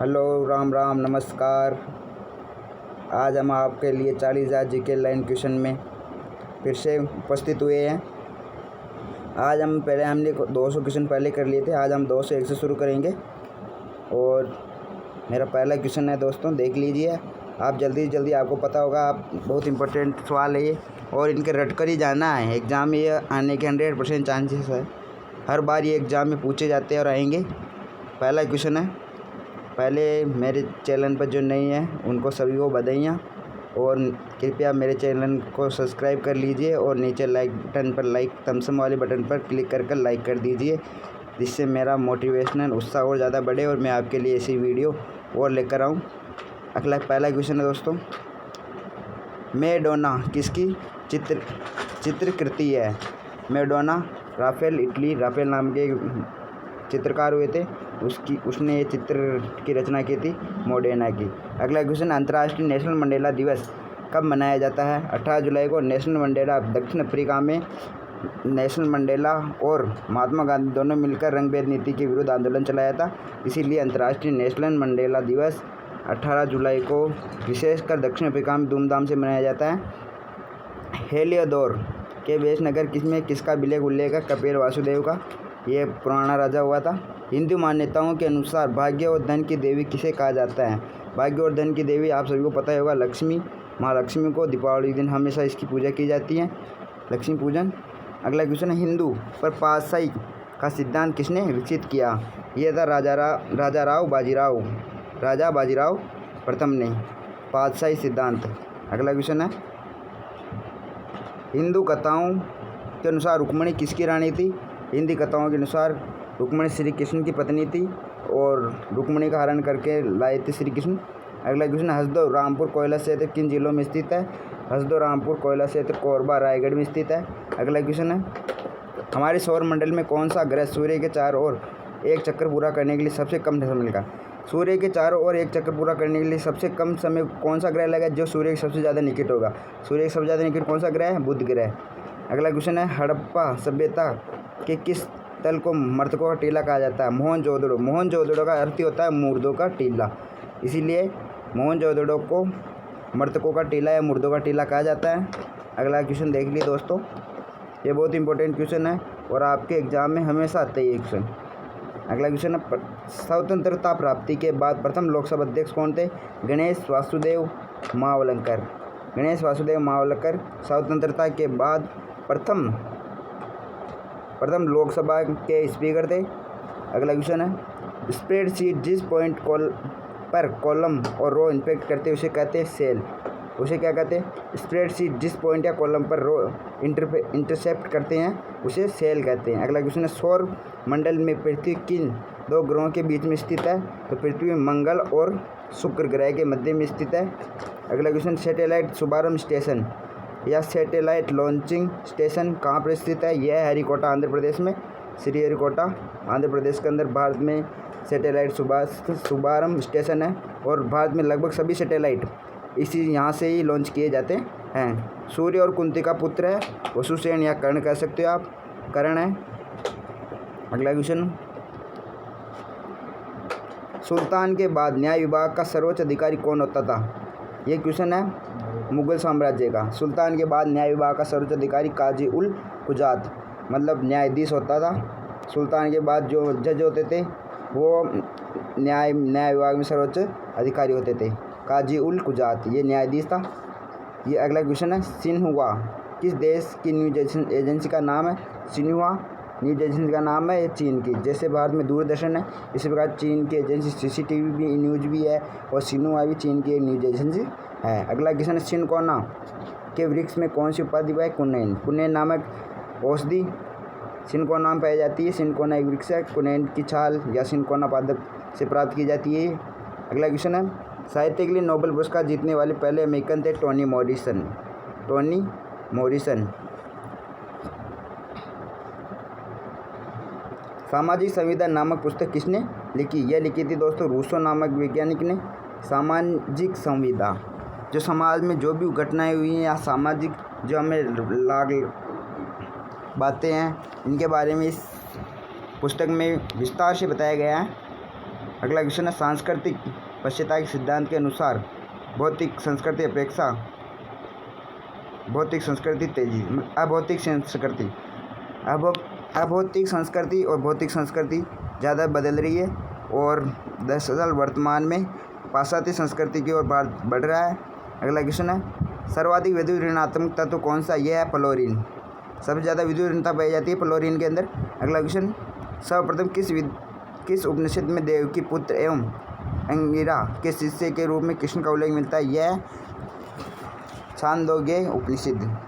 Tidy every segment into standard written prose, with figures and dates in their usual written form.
Hello, Ram Ram, नमस्कार। आज हम आपके लिए 40,000 जीके लाइन क्वेश्चन में फिर से उपस्थित हुए हैं। आज हमने 200 क्वेश्चन पहले कर लिए थे। आज हम 201 से शुरू करेंगे और मेरा पहला क्वेश्चन है दोस्तों, देख लीजिए। आप जल्दी आपको पता होगा, आप बहुत इंपॉर्टेंट सवाल है ये और इनके रट कर ही जाना है। एग्ज़ाम में ये आने के 100% चांसेस है। हर बार ये एग्ज़ाम में पूछे जाते हैं और आएंगे। पहला क्वेश्चन है, पहले मेरे चैनल पर जो नहीं है उनको सभी को बधाइयाँ और कृपया मेरे चैनल को सब्सक्राइब कर लीजिए और नीचे लाइक बटन पर थम्स अप वाले बटन पर क्लिक कर लाइक कर दीजिए, जिससे मेरा मोटिवेशनल उत्साह और ज़्यादा बढ़े और मैं आपके लिए ऐसी वीडियो और लेकर आऊँ। अगला पहला क्वेश्चन है दोस्तों, मैडोना किसकी चित्रकृति है? मैडोना राफेल इटली, राफेल नाम के चित्रकार हुए थे, उसने ये चित्र की रचना की थी, मोडेना की। अगला क्वेश्चन, अंतर्राष्ट्रीय नेशनल मंडेला दिवस कब मनाया जाता है? 18 जुलाई को नेशनल मंडेला। दक्षिण अफ्रीका में नेशनल मंडेला और महात्मा गांधी दोनों मिलकर रंगभेद नीति के विरुद्ध आंदोलन चलाया था, इसीलिए अंतर्राष्ट्रीय नेशनल मंडेला दिवस 18 जुलाई को विशेषकर दक्षिण अफ्रीका में धूमधाम से मनाया जाता है। हेलियोडोर के वेशनगर किसमें किसका उल्लेख है? कपिल वासुदेव का। ये पुराना राजा हुआ था। हिंदू मान्यताओं के अनुसार भाग्य और धन की देवी किसे कहा जाता है? भाग्य और धन की देवी आप सभी को पता ही होगा, लक्ष्मी, माँ लक्ष्मी को दीपावली दिन हमेशा इसकी पूजा की जाती है, लक्ष्मी पूजन। अगला क्वेश्चन है, हिंदू पर पातशाही का सिद्धांत किसने विकसित किया? यह था राजा बाजीराव प्रथम ने पातशाही सिद्धांत। अगला क्वेश्चन है, हिंदू कथाओं के अनुसार रुक्मिणी किसकी रानी थी? हिंदी कथाओं के अनुसार रुक्मिणी श्री कृष्ण की पत्नी थी और रुक्मिणी का हरण करके लाए थे श्री कृष्ण। अगला क्वेश्चन, हसदेव रामपुर कोयला क्षेत्र किन जिलों में स्थित है? हसदेव रामपुर कोयला क्षेत्र कोरबा रायगढ़ में स्थित है। अगला क्वेश्चन है, हमारे सौर मंडल में कौन सा ग्रह सूर्य के चारों ओर एक चक्कर पूरा करने के लिए सबसे कम समय मिलेगा? सूर्य के चारों ओर एक चक्कर पूरा करने के लिए सबसे कम समय कौन सा ग्रह लगेगा? जो सूर्य के सबसे ज़्यादा निकट होगा। सूर्य के सबसे ज़्यादा निकट कौन सा ग्रह है? बुध ग्रह। अगला क्वेश्चन है, हड़प्पा सभ्यता के किस तल को मृतकों का टीला कहा जाता है? मोहनजोदड़ो का अर्थ होता है मुर्दों का टीला, इसीलिए मोहनजोदड़ो को मृतकों का टीला या मुर्दों का टीला कहा जाता है। अगला क्वेश्चन देख लीजिए दोस्तों, ये बहुत इंपॉर्टेंट क्वेश्चन है और आपके एग्जाम में हमेशा आता है ये क्वेश्चन। अगला क्वेश्चन है, स्वतंत्रता प्राप्ति के बाद प्रथम लोकसभा अध्यक्ष कौन थे? गणेश वासुदेव मावलकर स्वतंत्रता के बाद प्रथम लोकसभा के स्पीकर थे। अगला क्वेश्चन है, स्प्रेडशीट जिस पॉइंट पर कॉलम और रो इंस्पेक्ट करते हैं उसे कहते हैं सेल। उसे क्या कहते हैं? स्प्रेडशीट जिस पॉइंट या कॉलम पर रो इंटरसेप्ट करते हैं उसे सेल कहते हैं। अगला क्वेश्चन है, सौर मंडल में पृथ्वी किन दो ग्रहों के बीच में स्थित है? तो पृथ्वी मंगल और शुक्र ग्रह के मध्य में स्थित है। अगला क्वेश्चन, सैटेलाइट शुभारंभ स्टेशन या सैटेलाइट लॉन्चिंग स्टेशन कहाँ पर स्थित है? यह है हरिकोटा, आंध्र प्रदेश में। श्रीहरिकोटा आंध्र प्रदेश के अंदर भारत में सैटेलाइट शुभारंभ स्टेशन है और भारत में लगभग सभी सैटेलाइट यहाँ से ही लॉन्च किए जाते हैं। सूर्य और कुंती का पुत्र है, वसुसेन या कर्ण कह सकते हो आप, कर्ण है। अगला क्वेश्चन, सुल्तान के बाद न्याय विभाग का सर्वोच्च अधिकारी कौन होता था? ये क्वेश्चन है मुगल साम्राज्य का। सुल्तान के बाद न्याय विभाग का सर्वोच्च अधिकारी काजी उल कुजात, मतलब न्यायाधीश होता था। सुल्तान के बाद जो जज होते थे वो न्याय विभाग में सर्वोच्च अधिकारी होते थे। काजी उल कुजात ये न्यायाधीश था। ये अगला क्वेश्चन है, सिन्हुआ किस देश की न्यूज़ एजेंसी का नाम है? सिन्हुआ न्यूज़ एजेंसी का नाम है ये चीन की। जैसे भारत में दूरदर्शन है, इसी प्रकार चीन की एजेंसी सीसीटीवी भी न्यूज़ भी है और सिन्हुआ भी चीन की न्यूज़ एजेंसी है। अगला क्वेश्चन है, सिनकोना के वृक्ष में कौन सी उपाधि है? कुनैन नामक औषधि सिनकोना में पाई जाती है। सिनकोना एक वृक्ष है, कुनैन की छाल या सिनकोना पादप से प्राप्त की जाती है। अगला क्वेश्चन है, साहित्य के लिए नोबेल पुरस्कार जीतने वाले पहले अमेरिकन थे टोनी मॉरिसन। सामाजिक संविधा नामक पुस्तक किसने लिखी? यह लिखी थी दोस्तों रूसो नामक वैज्ञानिक ने। सामाजिक संविधा, जो समाज में जो भी घटनाएं हुई हैं या सामाजिक जो हमें बातें हैं, इनके बारे में इस पुस्तक में विस्तार से बताया गया है। अगला क्वेश्चन है सांस्कृतिक पश्चाता के सिद्धांत के अनुसार भौतिक संस्कृति अपेक्षा भौतिक संस्कृति तेजी अभौतिक संस्कृति अभौतिक संस्कृति और भौतिक संस्कृति ज़्यादा बदल रही है और दरअसल वर्तमान में पाश्चात्य संस्कृति की ओर भारत बढ़ रहा है। अगला क्वेश्चन है सर्वाधिक विद्युत ऋणात्मक तत्व कौन सा? यह है फ्लोरीन। सबसे ज़्यादा विद्युत ऋणता पाई जाती है फ्लोरीन के अंदर। अगला क्वेश्चन सर्वप्रथम किस उपनिषद में देव की पुत्र एवं अंगिरा के शिष्य के रूप में कृष्ण का उल्लेख मिलता है? यह छांदोग्य उपनिषद।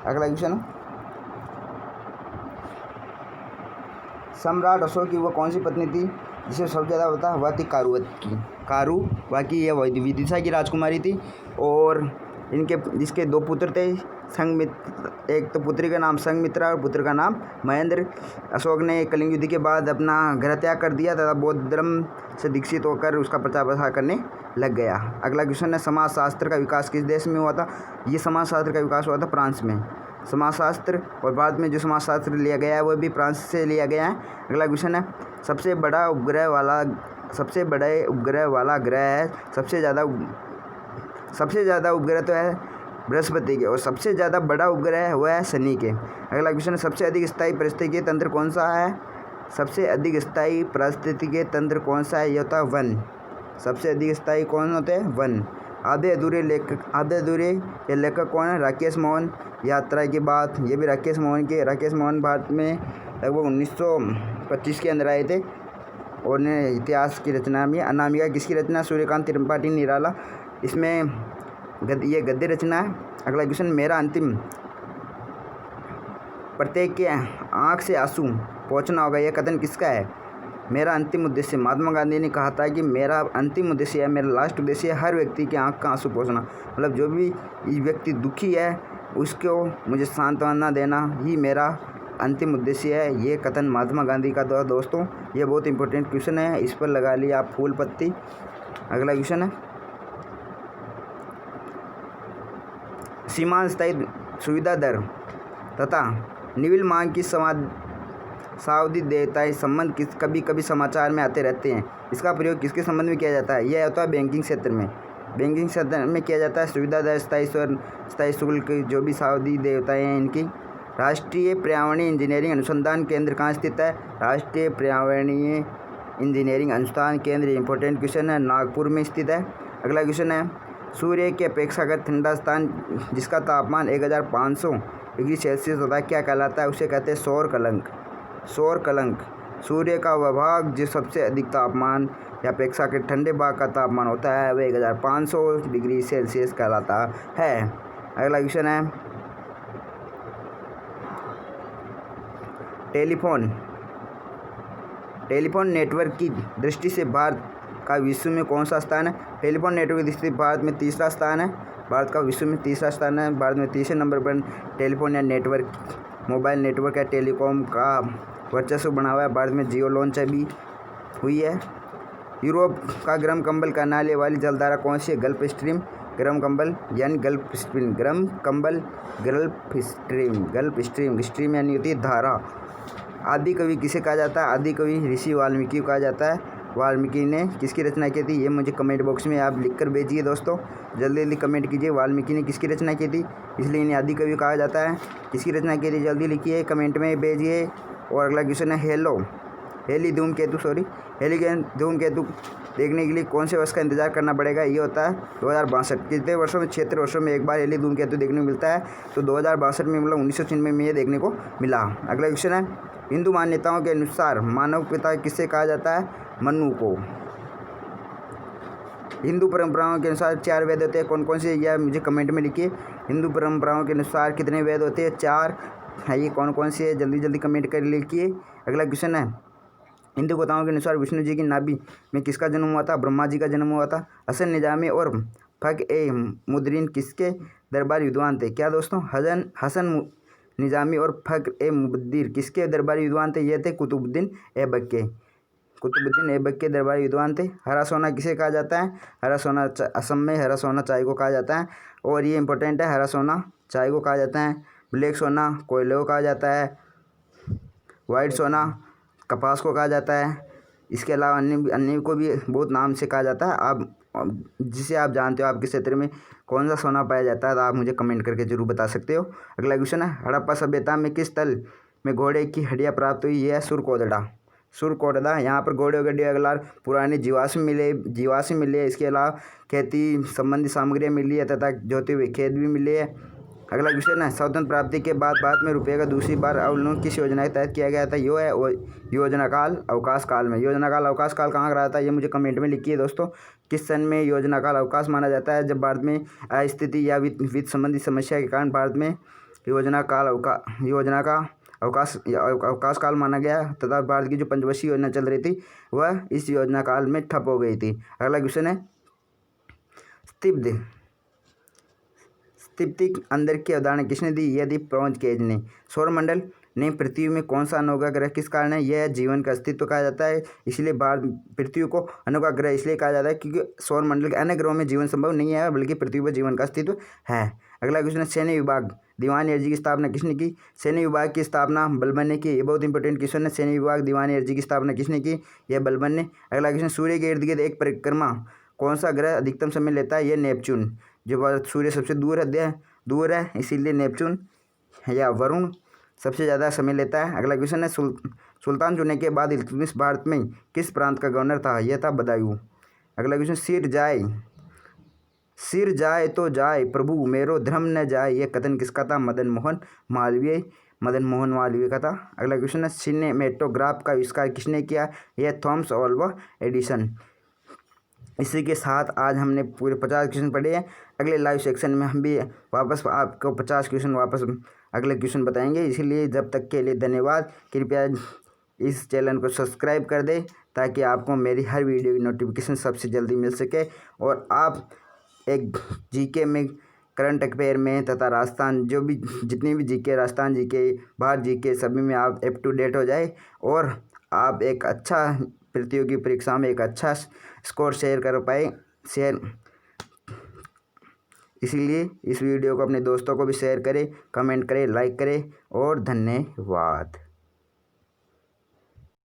अगला क्वेश्चन सम्राट अशोक की वह कौन सी पत्नी थी जिसे सबसे ज़्यादा पता? वह थी कारुवाकी। यह विदिशा की राजकुमारी थी और जिसके दो पुत्र थे संघमित्र। एक तो पुत्री का नाम संघमित्रा और पुत्र का नाम महेंद्र। अशोक ने कलिंग युद्ध के बाद अपना घर त्याग कर दिया तथा बौद्ध धर्म से दीक्षित होकर उसका प्रचार प्रसार करने लग गया। अगला क्वेश्चन है समाजशास्त्र का विकास किस देश में हुआ था? ये समाजशास्त्र का विकास हुआ था फ्रांस में। समाजशास्त्र और भारत में जो समाजशास्त्र लिया गया है वह भी फ्रांस से लिया गया है। अगला क्वेश्चन है सबसे बड़े उपग्रह वाला ग्रह है सबसे ज़्यादा उपग्रह तो है बृहस्पति के और सबसे ज़्यादा बड़ा उपग्रह है वह है शनि के। अगला क्वेश्चन है सबसे अधिक स्थायी पारिस्थितिकी तंत्र कौन सा है? सबसे अधिक स्थायी पारिस्थितिकी तंत्र कौन सा है? यह होता है वन। सबसे अधिक स्थायी कौन होते हैं? वन। आधे अधूरे ये लेखक कौन है? राकेश मोहन। यात्रा की बात ये भी राकेश मोहन भारत में लगभग 1925 के अंदर आए थे और उन्हें इतिहास की रचना में अनामिका किसकी रचना? सूर्यकांत त्रिपाठी निराला। इसमें ये गद्य रचना है। अगला क्वेश्चन मेरा अंतिम प्रत्येक के आँख से आंसू पहुँचना होगा यह कथन किसका है? मेरा अंतिम उद्देश्य महात्मा गांधी ने कहा था कि मेरा अंतिम उद्देश्य है, मेरा लास्ट उद्देश्य है हर व्यक्ति के आँख का आंसू पहुँचना। मतलब जो भी व्यक्ति दुखी है उसको मुझे सांत्वना देना ही मेरा अंतिम उद्देश्य है। ये कथन महात्मा गांधी का था दोस्तों। ये बहुत इंपॉर्टेंट क्वेश्चन है, इस पर लगा लिया आप फूल पत्ती। अगला क्वेश्चन है सीमांत स्थायी सुविधा दर तथा निविल मांग की सावधि देयताएं संबंध कभी कभी समाचार में आते रहते हैं। इसका प्रयोग किसके संबंध में किया जाता है? यह होता है बैंकिंग क्षेत्र में किया जाता है। सुविधा दर स्थायी शुल्क जो भी सावधि देयताएं हैं इनकी। राष्ट्रीय पर्यावरणीय इंजीनियरिंग अनुसंधान केंद्र कहाँ स्थित है? राष्ट्रीय पर्यावरणीय इंजीनियरिंग अनुसंधान केंद्र इंपॉर्टेंट क्वेश्चन है, नागपुर में स्थित है। अगला क्वेश्चन है सूर्य के अपेक्षाकृत ठंडा स्थान जिसका तापमान 1500 डिग्री सेल्सियस होता है क्या कहलाता है? उसे कहते हैं सौर कलंक। सूर्य का वह भाग जो सबसे अधिक तापमान या अपेक्षाकृत ठंडे भाग का तापमान होता है वह 1500 डिग्री सेल्सियस कहलाता है। अगला क्वेश्चन है टेलीफोन नेटवर्क की दृष्टि से भारत का विश्व में कौन सा स्थान है? टेलीफोन नेटवर्क की दृष्टि से भारत में तीसरा स्थान है। भारत का विश्व में तीसरा स्थान है। भारत में तीसरे नंबर पर टेलीफोन या नेटवर्क मोबाइल नेटवर्क या टेलीकॉम का वर्चस्व बना हुआ है। भारत में जियो लॉन्च अभी हुई है। यूरोप का गर्म कंबल कहलाने वाली जलधारा कौन सी है? Gulf stream. गर्म कंबल यानी गल्फ स्ट्रीम, गर्म कंबल गल्फ स्ट्रीम यानी होती है धारा। आदि कवि किसे कहा जाता है? आदि कवि ऋषि वाल्मीकि को कहा जाता है। वाल्मीकि ने किसकी रचना की थी? ये मुझे कमेंट बॉक्स में आप लिखकर भेजिए दोस्तों, जल्दी जल्दी कमेंट कीजिए। वाल्मीकि ने किसकी रचना की थी, इसलिए इन्हें आदि कवि कहा जाता है। किसकी रचना की थी जल्दी लिखिए, कमेंट में भेजिए। और अगला क्वेश्चन है हेली धूमकेतु देखने के लिए कौन से वर्ष का इंतजार करना पड़ेगा? ये होता है 2062। कितने वर्षों में? 76 वर्षों में एक बार हेली धूमकेतु देखने को मिलता है। तो 2062 में मतलब 1996 में ये देखने को मिला। अगला क्वेश्चन है हिंदू मान्यताओं के अनुसार मानव पिता किसे कहा जाता है? मनु को। हिंदू परंपराओं के अनुसार 4 वेद होते हैं, कौन कौन से? यह मुझे कमेंट में लिखिए। हिंदू परंपराओं के अनुसार कितने वेद होते हैं? 4 है। ये कौन कौन से है? जल्दी जल्दी कमेंट कर लिखिए। अगला क्वेश्चन है हिंदू कथाओं के अनुसार विष्णु जी की नाभि में किसका जन्म हुआ था? ब्रह्मा जी का जन्म हुआ था। हसन निजामी और फख-ए-मुदरीन किसके दरबारी विद्वान थे? क्या दोस्तों? हसन निजामी और फख-ए-मुदरीन किसके दरबारी विद्वान थे? ये थे कुतुबुद्दीन ऐबक के दरबारी विद्वान थे। हरा सोना किसे कहा जाता है? हरा सोना असम में हरा सोना चाय को कहा जाता है। और ये इंपॉर्टेंट है, हरा सोना चाय को कहा जाता है। ब्लैक सोना कोयले को कहा जाता है। वाइट सोना कपास को कहा जाता है। इसके अलावा अन्य को भी बहुत नाम से कहा जाता है। आप जिसे आप जानते हो आपके क्षेत्र में कौन सा सोना पाया जाता है, तो आप मुझे कमेंट करके जरूर बता सकते हो। अगला क्वेश्चन है, हड़प्पा सभ्यता में किस स्थल में घोड़े की हड्डियाँ प्राप्त हुई? यह है सुरकोटड़ा। यहाँ पर घोड़े की हड्डियाँ अगला पुराने जीवाश्म मिले है। इसके अलावा खेती संबंधी सामग्रियाँ मिली है तथा जोते हुए खेत भी मिले हैं। अगला क्वेश्चन है, स्वतंत्र प्राप्ति के बाद भारत में रुपये का दूसरी बार अवमूल्यन किस योजना के तहत किया गया था? यो है योजना काल अवकाश काल में। योजना काल अवकाश काल कहाँ रहा था, ये मुझे कमेंट में लिखिए दोस्तों। किस सन में योजना काल अवकाश माना जाता है? जब भारत में अस्थिति या वित्त संबंधी समस्या के कारण भारत में योजना का अवकाश काल माना गया तथा भारत की जो पंचवर्षीय योजना चल रही थी वह इस योजना काल में ठप हो गई थी। अगला क्वेश्चन है, स्फटिक अंदर की अवधारणा किसने दी? यह दी प्रपंच केज ने। सौरमंडल ने पृथ्वी में कौन सा अनोखा ग्रह किस कारण है? यह जीवन का अस्तित्व कहा जाता है। इसलिए पृथ्वी को अनोखा ग्रह इसलिए कहा जाता है क्योंकि सौरमंडल के अन्य ग्रहों में जीवन संभव नहीं है, बल्कि पृथ्वी पर जीवन का अस्तित्व है। अगला क्वेश्चन है, सैन्य विभाग दीवान एनर्जी की स्थापना किसने की? सैन्य विभाग की स्थापना बलबन ने की। ये बहुत इंपॉर्टेंट क्वेश्चन है। सैन्य विभाग दीवान एनर्जी की स्थापना किसने की? यह बलबन ने। अगला क्वेश्चन, सूर्य के इर्द गिर्द एक परिक्रमा कौन सा ग्रह अधिकतम समय लेता है? यह नेपच्यून। जो सूर्य सबसे दूर है इसीलिए नेपच्यून या वरुण सबसे ज़्यादा समय लेता है। अगला क्वेश्चन है, सुल्तान चुनने के बाद इल्तुतमिश भारत में किस प्रांत का गवर्नर था? यह था बदायूं। अगला क्वेश्चन, सिर जाए तो जाए प्रभु मेरो धर्म न जाए, यह कथन किसका था? मदन मोहन मालवीय का था। अगला क्वेश्चन है, सिनेमेटोग्राफ का आविष्कार किसने किया? यह थॉमस अल्वा एडिसन। इसी के साथ आज हमने पूरे 50 क्वेश्चन पढ़े हैं। अगले लाइव सेक्शन में हम भी वापस आपको 50 क्वेश्चन वापस अगले क्वेश्चन बताएंगे। इसीलिए जब तक के लिए धन्यवाद। कृपया इस चैनल को सब्सक्राइब कर दें ताकि आपको मेरी हर वीडियो की नोटिफिकेशन सबसे जल्दी मिल सके और आप एक जीके में, करंट अफेयर में तथा राजस्थान जितनी भी जीके, राजस्थान जीके, बाहर जीके, सभी में आप अप टू डेट हो जाए और आप एक अच्छा प्रतियोगी परीक्षा में एक अच्छा स्कोर शेयर कर पाए। इसीलिए इस वीडियो को अपने दोस्तों को भी शेयर करें, कमेंट करें, लाइक करें और धन्यवाद।